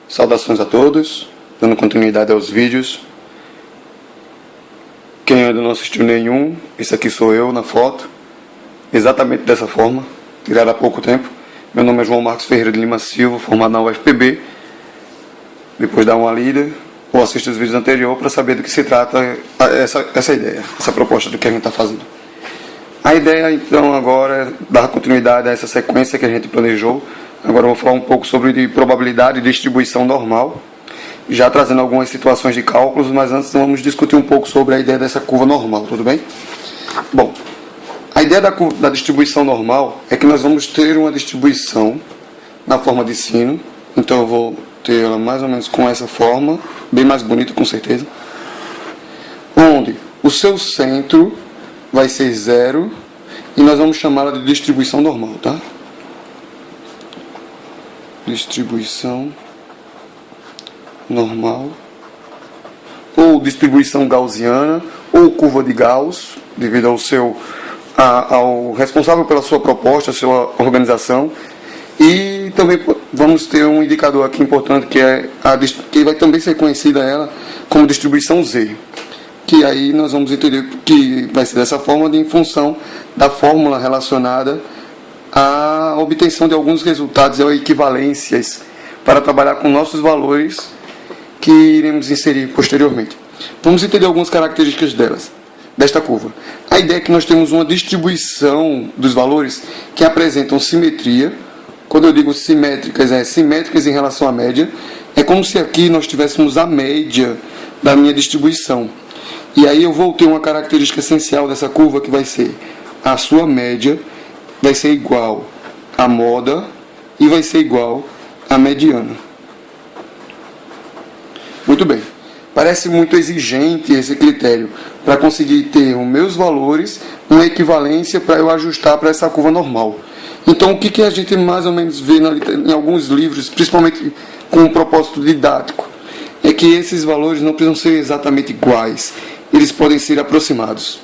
Saudações a todos, dando continuidade aos vídeos. Quem ainda não assistiu nenhum, esse aqui sou eu na foto, exatamente dessa forma, tirada há pouco tempo. Meu nome é João Marcos Ferreira de Lima Silva, formado na UFPB. Depois dá uma lida ou assista os vídeos anteriores para saber do que se trata essa ideia, essa proposta do que a gente está fazendo. A ideia então agora é dar continuidade a essa sequência que a gente planejou. Agora eu vou falar um pouco sobre probabilidade e distribuição normal, já trazendo algumas situações de cálculos, mas antes vamos discutir um pouco sobre a ideia dessa curva normal, tudo bem? Bom, a ideia da distribuição normal é que nós vamos ter uma distribuição na forma de sino, então eu vou ter ela mais ou menos com essa forma, bem mais bonita com certeza, onde o seu centro vai ser 0 e nós vamos chamá-la de distribuição normal, tá? Distribuição normal, ou distribuição gaussiana, ou curva de Gauss, devido ao responsável pela sua proposta, sua organização. E também vamos ter um indicador aqui importante, que vai também ser conhecida ela como distribuição Z, que aí nós vamos entender que vai ser dessa forma em função da fórmula relacionada a obtenção de alguns resultados ou equivalências para trabalhar com nossos valores que iremos inserir posteriormente. Vamos entender algumas características desta curva. A ideia é que nós temos uma distribuição dos valores que apresentam simetria. Quando eu digo simétricas, simétricas em relação à média. É como se aqui nós tivéssemos a média da minha distribuição. E aí eu vou ter uma característica essencial dessa curva que vai ser a sua média vai ser igual à moda e vai ser igual à mediana. Muito bem. Parece muito exigente esse critério para conseguir ter os meus valores, uma equivalência para eu ajustar para essa curva normal. Então, o que a gente mais ou menos vê em alguns livros, principalmente com um propósito didático, é que esses valores não precisam ser exatamente iguais. Eles podem ser aproximados.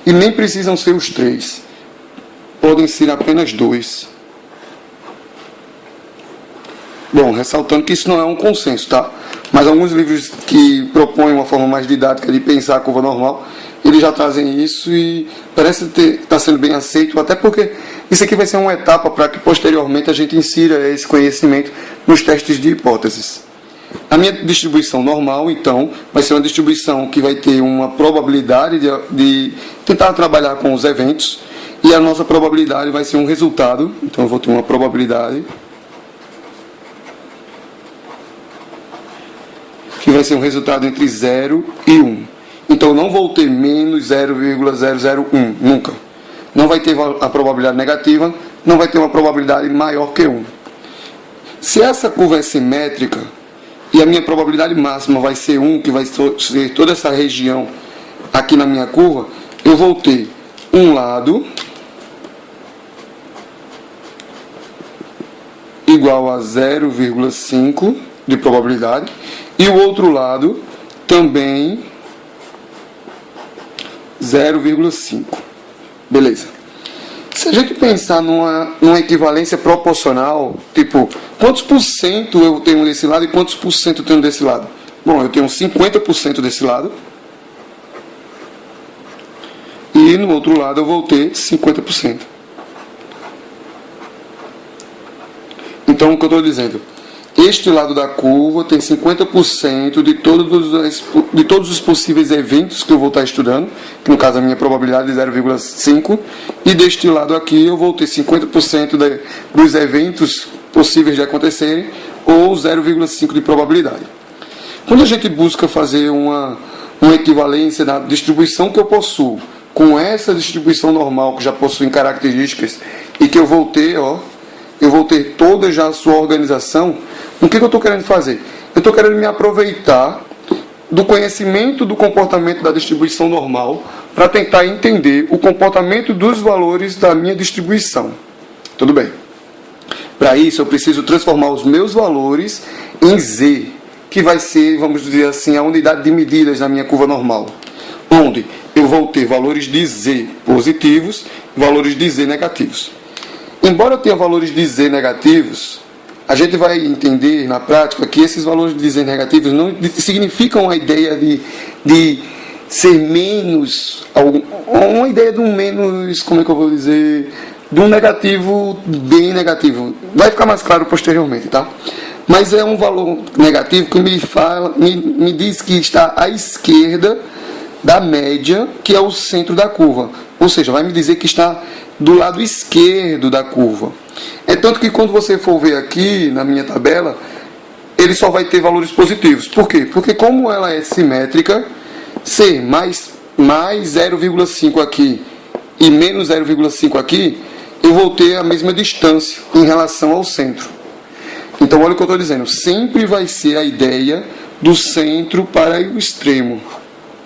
E nem precisam ser os 3. Podem ser apenas 2. Bom, ressaltando que isso não é um consenso, tá? Mas alguns livros que propõem uma forma mais didática de pensar a curva normal, eles já trazem isso e parece estar sendo bem aceito, até porque isso aqui vai ser uma etapa para que posteriormente a gente insira esse conhecimento nos testes de hipóteses. A minha distribuição normal, então, vai ser uma distribuição que vai ter uma probabilidade de tentar trabalhar com os eventos, e a nossa probabilidade vai ser um resultado. Então eu vou ter uma probabilidade que vai ser um resultado entre 0 e 1. Então eu não vou ter menos 0,001, nunca. Não vai ter a probabilidade negativa, não vai ter uma probabilidade maior que 1. Se essa curva é simétrica, e a minha probabilidade máxima vai ser 1, que vai ser toda essa região aqui na minha curva, eu vou ter um lado igual a 0,5 de probabilidade e o outro lado também 0,5. Beleza. Se a gente pensar numa equivalência proporcional, tipo, quantos por cento eu tenho desse lado e quantos por cento eu tenho desse lado? Bom, eu tenho 50% desse lado e no outro lado eu vou ter 50%. Então, o que eu estou dizendo? Este lado da curva tem 50% de todos os possíveis eventos que eu vou estar estudando, que no caso a minha probabilidade é 0,5, e deste lado aqui eu vou ter 50% dos eventos possíveis de acontecerem, ou 0,5 de probabilidade. Quando a gente busca fazer uma equivalência da distribuição que eu possuo, com essa distribuição normal que já possui características, e que eu vou ter toda já a sua organização, o que eu estou querendo fazer? Eu estou querendo me aproveitar do conhecimento do comportamento da distribuição normal para tentar entender o comportamento dos valores da minha distribuição. Tudo bem. Para isso, eu preciso transformar os meus valores em Z, que vai ser, vamos dizer assim, a unidade de medidas na minha curva normal, onde eu vou ter valores de Z positivos e valores de Z negativos. Embora eu tenha valores de Z negativos, a gente vai entender na prática que esses valores de z negativos não significam a ideia de ser menos, uma ideia de um menos, como é que eu vou dizer, de um negativo bem negativo. Vai ficar mais claro posteriormente, tá? Mas é um valor negativo que me diz que está à esquerda da média, que é o centro da curva. Ou seja, vai me dizer que está do lado esquerdo da curva. É tanto que quando você for ver aqui na minha tabela, ele só vai ter valores positivos. Por quê? Porque como ela é simétrica, ser mais 0,5 aqui e menos 0,5 aqui, eu vou ter a mesma distância em relação ao centro. Então, olha o que eu estou dizendo. Sempre vai ser a ideia do centro para o extremo.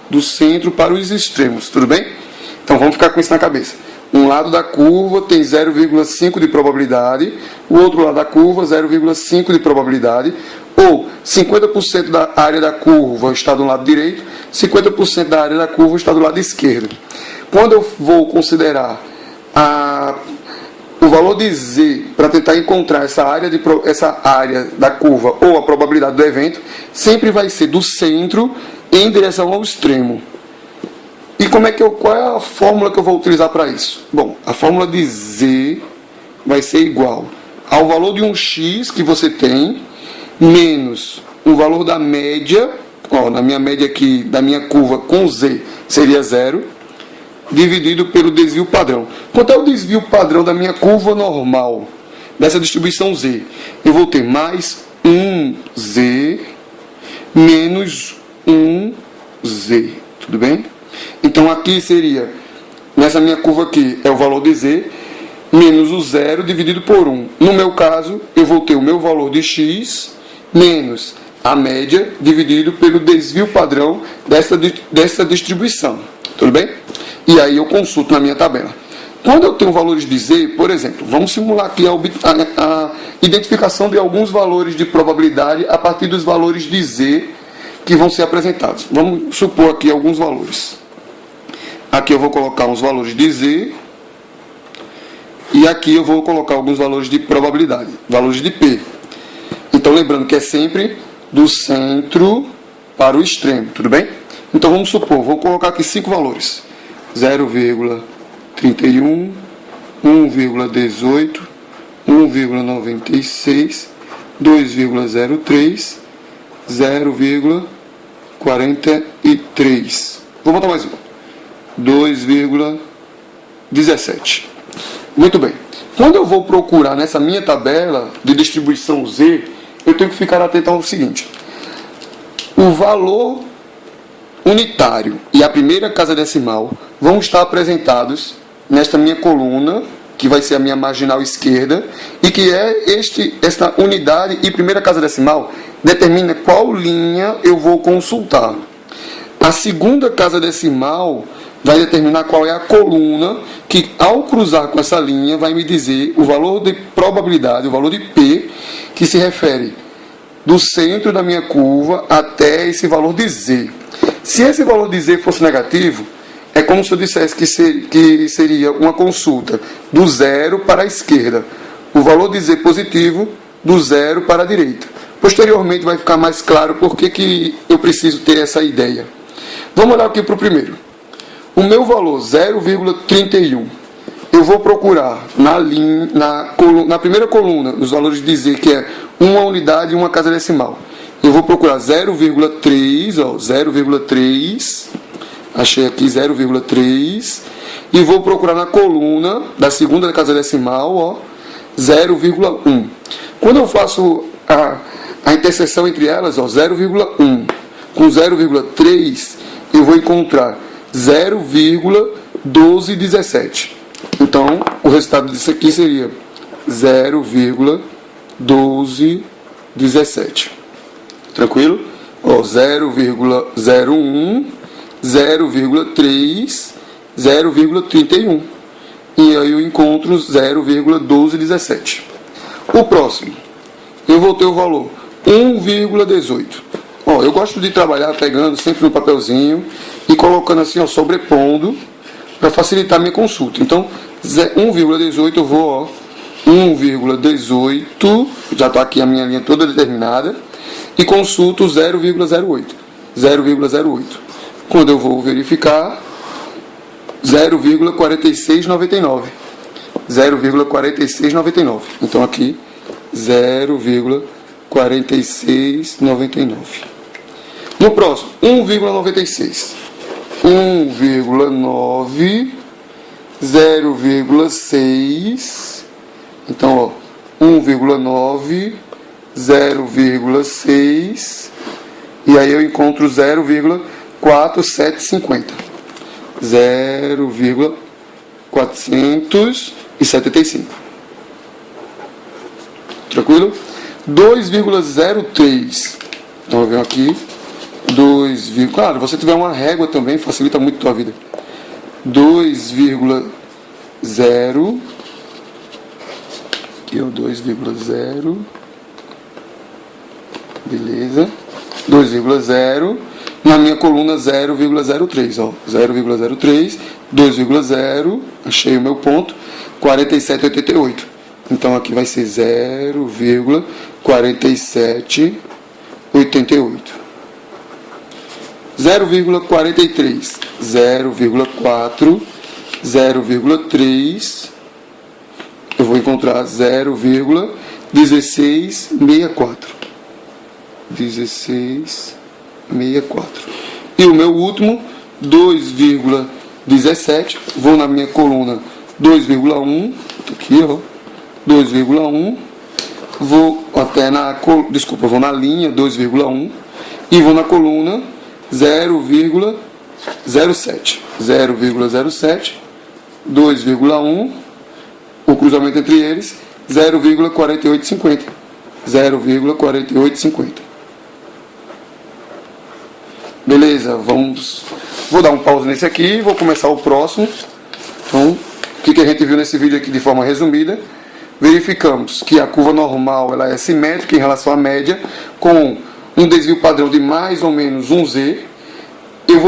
Do centro para os extremos. Tudo bem? Então, vamos ficar com isso na cabeça. Um lado da curva tem 0,5 de probabilidade. O outro lado da curva, 0,5 de probabilidade. Ou 50% da área da curva está do lado direito, 50% da área da curva está do lado esquerdo. Quando eu vou considerar o valor de z para tentar encontrar essa área da curva ou a probabilidade do evento, sempre vai ser do centro em direção ao extremo. E qual é a fórmula que eu vou utilizar para isso? Bom, a fórmula de z vai ser igual ao valor de um x que você tem, menos o valor da média, na minha média aqui, da minha curva com z, seria 0, dividido pelo desvio padrão. Quanto é o desvio padrão da minha curva normal, dessa distribuição z? Eu vou ter mais 1z menos 1z. Tudo bem? Então aqui seria, nessa minha curva aqui, é o valor de z, menos o 0 dividido por 1. No meu caso, eu vou ter o meu valor de x, menos a média, dividido pelo desvio padrão dessa distribuição. Tudo bem? E aí eu consulto na minha tabela. Quando eu tenho valores de z, por exemplo, vamos simular aqui a identificação de alguns valores de probabilidade a partir dos valores de z que vão ser apresentados. Vamos supor aqui alguns valores. Aqui eu vou colocar uns valores de z e aqui eu vou colocar alguns valores de probabilidade, valores de p. Então lembrando que é sempre do centro para o extremo, tudo bem? Então vamos supor, vou colocar aqui 5 valores. 0,31, 1,18, 1,96, 2,03, 0,43. Vou botar mais um. 2,17. Muito bem. Quando eu vou procurar nessa minha tabela de distribuição Z, eu tenho que ficar atento ao seguinte. O valor unitário e a primeira casa decimal vão estar apresentados nesta minha coluna, que vai ser a minha marginal esquerda, e que é esta unidade e primeira casa decimal determina qual linha eu vou consultar. A segunda casa decimal vai determinar qual é a coluna que, ao cruzar com essa linha, vai me dizer o valor de probabilidade, o valor de P, que se refere do centro da minha curva até esse valor de Z. Se esse valor de Z fosse negativo, é como se eu dissesse que seria uma consulta do zero para a esquerda, o valor de Z positivo do zero para a direita. Posteriormente vai ficar mais claro por que eu preciso ter essa ideia. Vamos olhar aqui para o primeiro. O meu valor 0,31, eu vou procurar na primeira coluna, os valores de Z, que é uma unidade e uma casa decimal. Eu vou procurar 0,3, 0,3, achei aqui 0,3, e vou procurar na coluna da segunda casa decimal, 0,1. Quando eu faço a interseção entre elas, 0,1 com 0,3, eu vou encontrar 0,1217. Então, o resultado disso aqui seria 0,1217. Tranquilo? 0,01, 0,3, 0,31. E aí eu encontro 0,1217. O próximo, eu vou ter o valor 1,18. Eu gosto de trabalhar pegando sempre no papelzinho e colocando assim, sobrepondo, para facilitar a minha consulta. Então, 1,18 eu vou 1,18, já está aqui a minha linha toda determinada, e consulto 0,08. 0,08. Quando eu vou verificar, 0,4699. 0,4699. Então aqui, 0,4699. No próximo, 1,96. 1,9, 0,6. Então, ó, 1,9, 0,6. E aí eu encontro 0,4750. 0,475. Tranquilo? 2,03. Então eu venho aqui. 2, claro, você tiver uma régua também, facilita muito a tua vida. 2,0. Aqui é o 2,0. Beleza. 2,0. Na minha coluna 0,03, ó. 0,03, 2,0, achei o meu ponto, 47,88. Então aqui vai ser 0,4788. 0,43, 0,4, 0,3, eu vou encontrar 0,1664. 1664. E o meu último, 2,17, vou na minha coluna 2,1, aqui ó, 2,1, vou até na, desculpa, vou na linha 2,1 e vou na coluna 0,07, 0,07, 2,1, o cruzamento entre eles, 0,4850, 0,4850. Beleza, vou dar um pause nesse aqui e vou começar o próximo. Então, o que a gente viu nesse vídeo aqui de forma resumida? Verificamos que a curva normal ela é simétrica em relação à média, com um desvio padrão de mais ou menos 1Z. Eu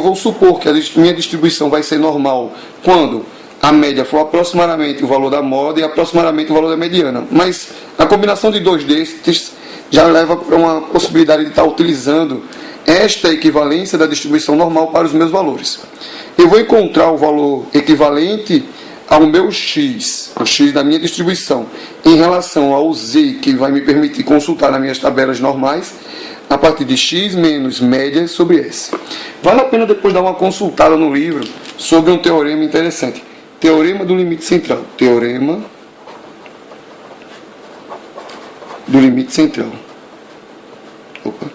vou supor que a minha distribuição vai ser normal quando a média for aproximadamente o valor da moda e aproximadamente o valor da mediana. Mas a combinação de dois destes já leva para uma possibilidade de estar utilizando esta equivalência da distribuição normal para os meus valores. Eu vou encontrar o valor equivalente ao meu x, o x da minha distribuição, em relação ao z, que vai me permitir consultar nas minhas tabelas normais, a partir de x menos média sobre s. Vale a pena depois dar uma consultada no livro sobre um teorema interessante. Teorema do limite central. Teorema do limite central. Opa.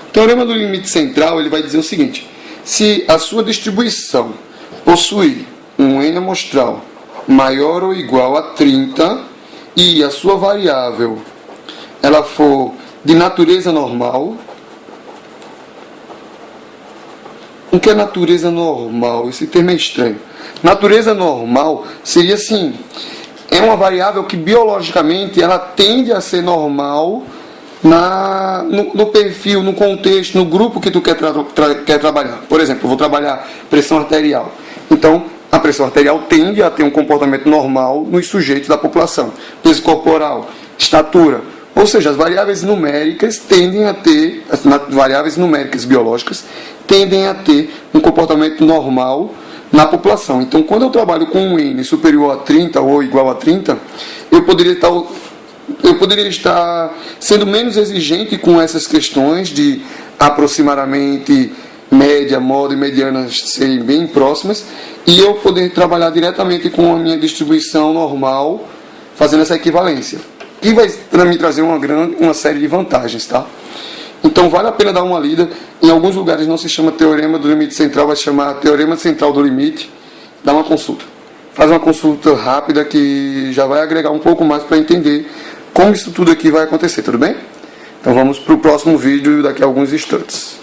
O teorema do limite central ele vai dizer o seguinte: se a sua distribuição possuir um n amostral maior ou igual a 30 e a sua variável ela for de natureza normal. O que é natureza normal? Esse termo é estranho. Natureza normal seria assim: é uma variável que biologicamente ela tende a ser normal no perfil, no contexto, no grupo que tu quer trabalhar. Por exemplo, eu vou trabalhar pressão arterial. Então, a pressão arterial tende a ter um comportamento normal nos sujeitos da população. Peso corporal, estatura. Ou seja, as variáveis numéricas tendem a ter, as variáveis numéricas biológicas tendem a ter um comportamento normal na população. Então, quando eu trabalho com um N superior a 30 ou igual a 30, eu poderia estar sendo menos exigente com essas questões de aproximadamente média, moda e mediana serem bem próximas, e eu poder trabalhar diretamente com a minha distribuição normal, fazendo essa equivalência, que vai me trazer uma série de vantagens, tá? Então vale a pena dar uma lida. Em alguns lugares não se chama teorema do limite central, vai se chamar teorema central do limite. Dá uma consulta. Faz uma consulta rápida que já vai agregar um pouco mais para entender como isso tudo aqui vai acontecer, tudo bem? Então vamos para o próximo vídeo daqui a alguns instantes.